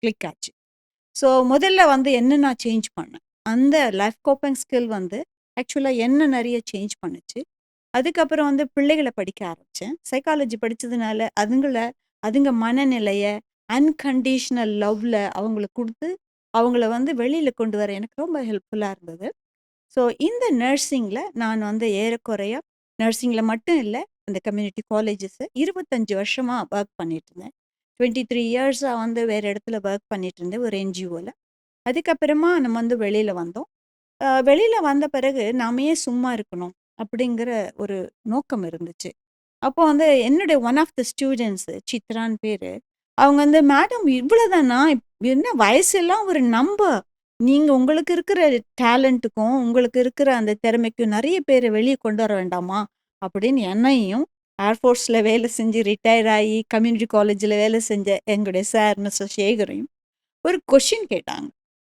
Click ஆச்சு. So முதல்ல வந்து என்ன நான் சேஞ்ச் பண்ணேன். அந்த லைஃப் கோப்பிங் ஸ்கில் வந்து ஆக்சுவலா என்ன நெறைய சேஞ்ச் பண்ணுச்சு. அதுக்கப்புறம் வந்து பிள்ளைகள படிக்க ஆரம்பிச்சேன். சைக்காலஜி படிச்சதுனால அதுங்க மனநிலைய அன்கண்டிஷனல் லவ்ல அவங்களுக்கு குடுத்து, அவங்கள வந்து வெளியில கொண்டு வர எனக்கு ரொம்ப ஹெல்ப்ஃபுல்லா இருந்தது. ஸோ இந்த நர்சிங்ல நான் வந்து ஏறக்குறைய நர்சிங்ல மட்டும் இல்ல, அந்த கம்யூனிட்டி காலேஜஸ் 25 வருஷமா வொர்க் பண்ணிட்டு இருந்தேன். 23 இயர்ஸா வந்து வேற இடத்துல வொர்க் பண்ணிட்டு இருந்தேன் ஒரு என்ஜிஓல. அதுக்கப்புறமா நம்ம வந்து வெளியில வந்தோம். வெளியில வந்த பிறகு நாம ஏன் சும்மா இருக்கணும்? அப்படிங்கிற ஒரு நோக்கம் இருந்துச்சு. அப்போ வந்து என்னுடைய ஒன் ஆஃப் த ஸ்டூடண்ட்ஸ் சித்ரான்னு பேரு. அவங்க வந்து மேடம் இவ்வளோதானா? என்ன வயசெல்லாம் ஒரு நம்பர். நீங்க உங்களுக்கு இருக்கிற டேலண்ட்டுக்கும், உங்களுக்கு இருக்கிற அந்த திறமைக்கும் நெறைய பேர வெளிய கொண்டு வர வேண்டாமா? அப்படின்னு என்னையும் ஏர்ஃபோர்ஸ்ல வேலை செஞ்சு ரிட்டயர் ஆயி கம்யூனிட்டி காலேஜ்ல வேலை செஞ்ச எங்களுடைய சார் மிஸ்டர் சேகரையும் ஒரு கொஸ்டின் கேட்டாங்க.